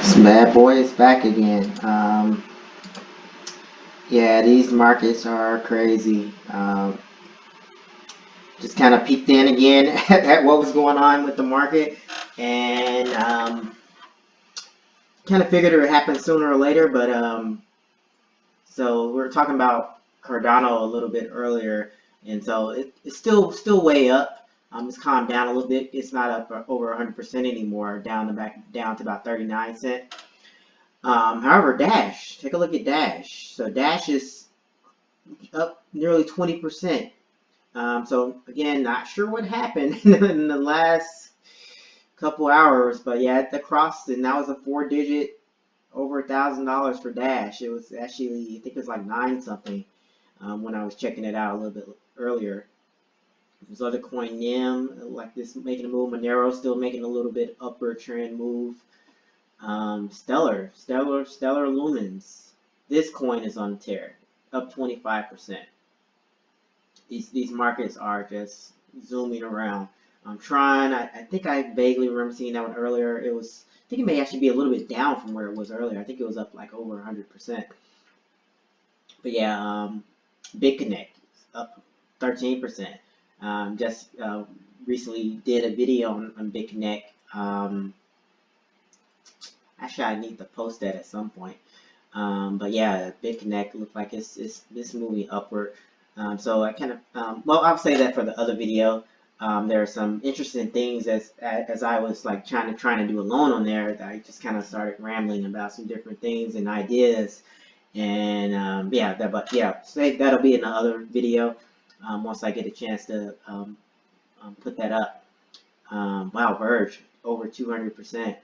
This bad boy is back again. Yeah, these markets are crazy. Just kind of peeked in again at what was going on with the market, and kind of figured it would happen sooner or later. But so we were talking about Cardano a little bit earlier, and so it's still way up. It's calmed down a little bit. It's not up over 100% anymore. Down to about 39 cents. However, Dash, take a look at Dash. So Dash is up nearly 20%. So again, not sure what happened in the last couple hours, but yeah, it crossed, and that was a 4-digit over $1,000 for Dash. It was actually, I think it was like 9 something when I was checking it out a little bit earlier. There's other coin NIM like this making a move. Monero still making a little bit upward trend move. Stellar Lumens. This coin is on tear, up 25%. These markets are just zooming around. Tron, I think I vaguely remember seeing that one earlier. I think it may actually be a little bit down from where it was earlier. I think it was up like over 100%. But yeah, BitConnect up 13%. Just recently did a video on BitConnect. Actually, I need to post that at some point. But yeah, BitConnect looks like it's moving upward. So I kind of, well, I'll say that for the other video. There are some interesting things as I was like trying to do a loan on there, that I just kind of started rambling about some different things and ideas. And yeah, say that'll be in the other video once I get a chance to put that up. Wow, Verge over 200%.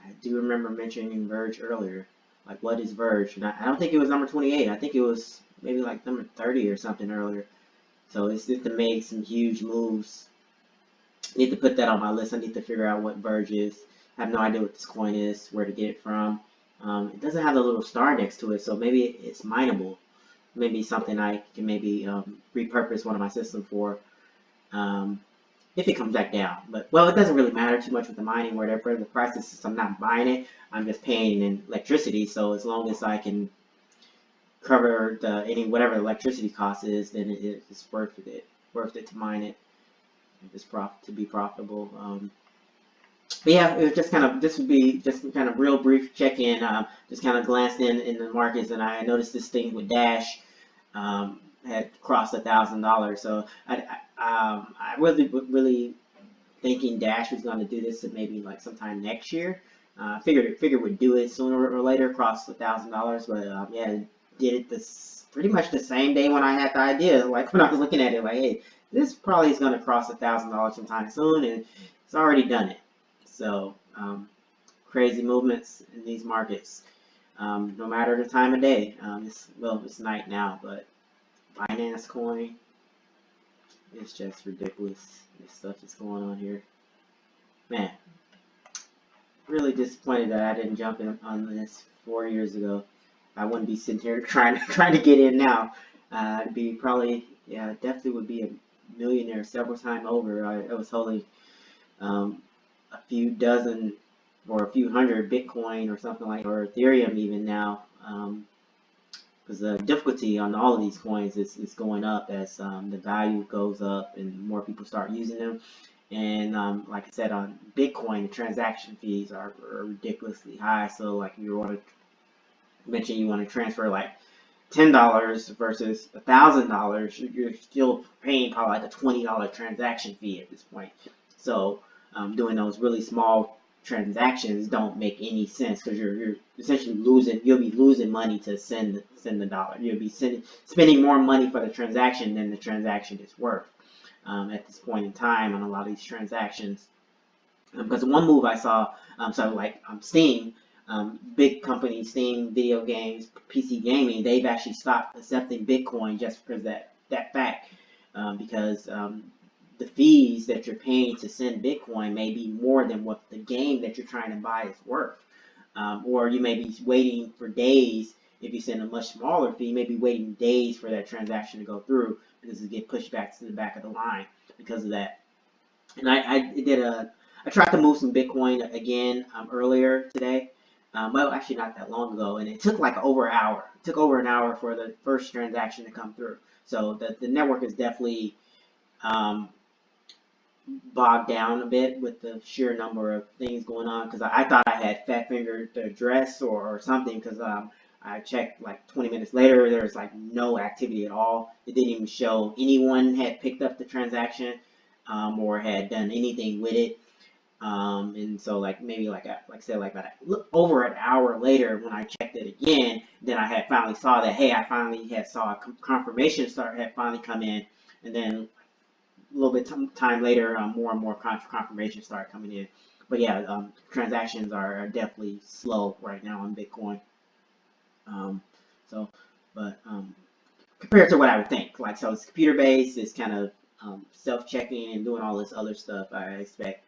I do remember mentioning Verge earlier. Like, what is Verge? And I don't think it was number 28. I think it was maybe like number 30 or something earlier. So it's just to make some huge moves. I need to put that on my list. I need to figure out what Verge is. I have no idea what this coin is, where to get it from. It doesn't have the little star next to it, so maybe it's mineable. Maybe something I can maybe repurpose one of my systems for. If it comes back down. But, well, it doesn't really matter too much with the mining, whatever the price is. Since I'm not buying it, I'm just paying in electricity. So as long as I can cover whatever the electricity cost is, then it's worth it to mine it. If it's to be profitable. But yeah, it was just kind of, this would be just kind of real brief check-in. Just kind of glanced in the markets, and I noticed this thing with Dash had crossed $1,000. So I wasn't really thinking Dash was going to do this maybe like sometime next year. Figured would do it sooner or later, cross $1,000. But yeah, did it pretty much the same day when I had the idea. Like when I was looking at it, like, hey, this probably is going to cross $1,000 sometime soon, and it's already done it. So crazy movements in these markets. No matter the time of day. It's night now, but Binance coin, it's just ridiculous. This stuff that's going on here. Man, really disappointed that I didn't jump in on this 4 years ago. I wouldn't be sitting here trying to get in now. I'd be probably, yeah, definitely would be a millionaire several times over. I was holding a few dozen or a few hundred Bitcoin or something like, or Ethereum even now. Because the difficulty on all of these coins is going up as the value goes up and more people start using them. And like I said, on Bitcoin, the transaction fees are ridiculously high. So like if you want to mention you want to transfer like $10 versus $1,000, you're still paying probably like a $20 transaction fee at this point. So doing those really small transactions don't make any sense, because you're essentially you'll be losing money to send the dollar. You'll be spending more money for the transaction than the transaction is worth at this point in time on a lot of these transactions. Because one move I saw, so like Steam, big company, Steam, video games, PC gaming, they've actually stopped accepting Bitcoin just because that fact, because the fees that you're paying to send Bitcoin may be more than what the game that you're trying to buy is worth. Or you may be waiting for days. If you send a much smaller fee, you may be waiting days for that transaction to go through, because it get pushed back to the back of the line because of that. And I I tried to move some Bitcoin again earlier today. Well, actually not that long ago, and it took like over an hour. It took over an hour for the first transaction to come through. So the network is definitely um, bogged down a bit with the sheer number of things going on, because I thought I had fat fingered the address or something, because I checked like 20 minutes later, there's like no activity at all. It didn't even show anyone had picked up the transaction or had done anything with it. And so like maybe like I said, like about over an hour later when I checked it again, then I had finally saw that, hey, I finally had saw a confirmation had finally come in, and then a little bit time later, more and more confirmations started coming in. But yeah, transactions are definitely slow right now on Bitcoin. Um, so, but compared to what I would think, like, so it's computer based, it's kind of self-checking and doing all this other stuff. I expect,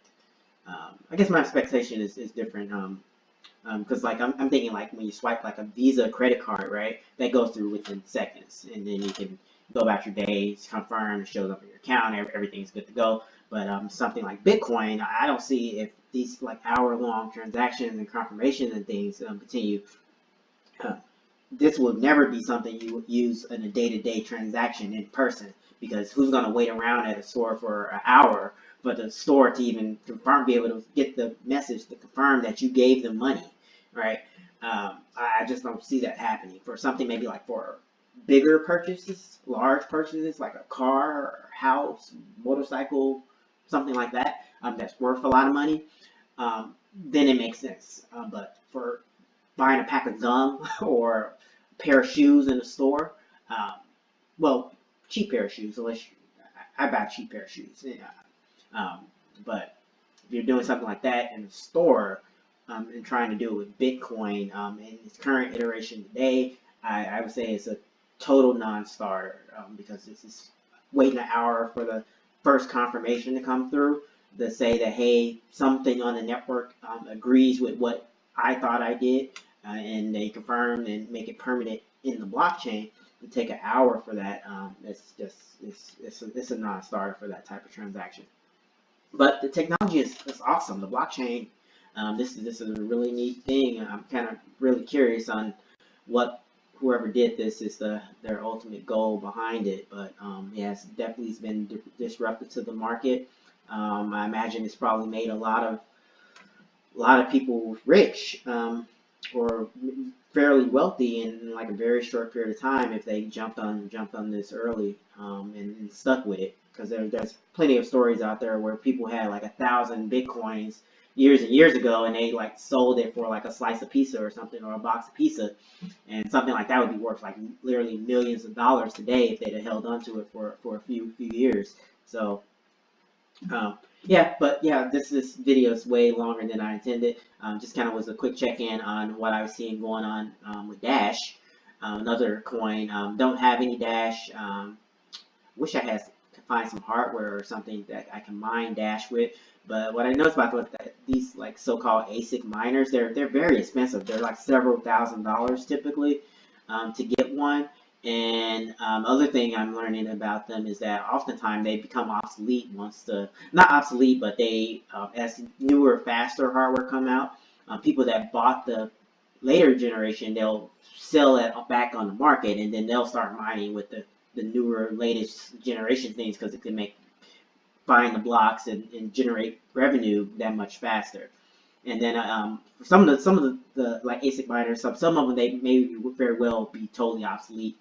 I guess my expectation is different. Because like I'm thinking like when you swipe like a Visa credit card, right? That goes through within seconds, and then you can go about your day, it's confirmed, it shows up in your account, everything's good to go. But something like Bitcoin, I don't see if these like hour-long transactions and confirmations and things continue. This will never be something you would use in a day-to-day transaction in person, because who's going to wait around at a store for an hour for the store to even confirm, be able to get the message to confirm that you gave them money, right? I just don't see that happening. For something maybe like for bigger purchases, large purchases like a car or house, motorcycle, something like that, that's worth a lot of money, then it makes sense. But for buying a pack of gum or a pair of shoes in the store, um, well, cheap pair of shoes, unless I buy cheap pair of shoes. Yeah. Um, but if you're doing something like that in the store and trying to do it with Bitcoin in its current iteration today, I would say it's a total non-starter, because it's just waiting an hour for the first confirmation to come through to say that, hey, something on the network agrees with what I thought I did, and they confirm and make it permanent in the blockchain. To take an hour for that, it's a non-starter for that type of transaction. But the technology is awesome. The blockchain, this is a really neat thing. I'm kind of really curious on what whoever did this is their ultimate goal behind it. But yes, definitely has been disruptive to the market. I imagine it's probably made a lot of people rich, or fairly wealthy in like a very short period of time if they jumped on this early, and stuck with it. Because there's plenty of stories out there where people had like 1,000 Bitcoins years and years ago, and they like sold it for like a slice of pizza or something, or a box of pizza, and something like that would be worth like literally millions of dollars today if they'd have held onto it for a few years. So yeah, but yeah, this video is way longer than I intended. Just kind of was a quick check-in on what I was seeing going on with Dash, another coin. Don't have any Dash. Wish I could find some hardware or something that I can mine Dash with. But what I noticed about these like so-called ASIC miners, they're very expensive. They're like several $1,000s typically to get one. And other thing I'm learning about them is that oftentimes they become obsolete not obsolete, but they, as newer, faster hardware come out, people that bought the later generation, they'll sell it back on the market, and then they'll start mining with the newer, latest generation things, because it can make buying the blocks and generate revenue that much faster. And then some of the like ASIC miners, some of them they may very well be totally obsolete,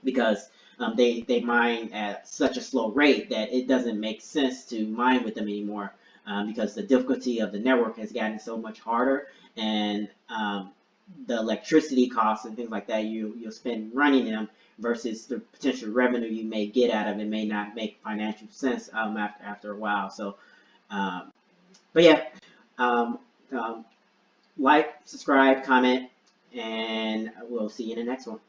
because they mine at such a slow rate that it doesn't make sense to mine with them anymore, because the difficulty of the network has gotten so much harder, and the electricity costs and things like that you'll spend running them versus the potential revenue you may get out of it may not make financial sense after a while. So, but yeah, like, subscribe, comment, and we'll see you in the next one.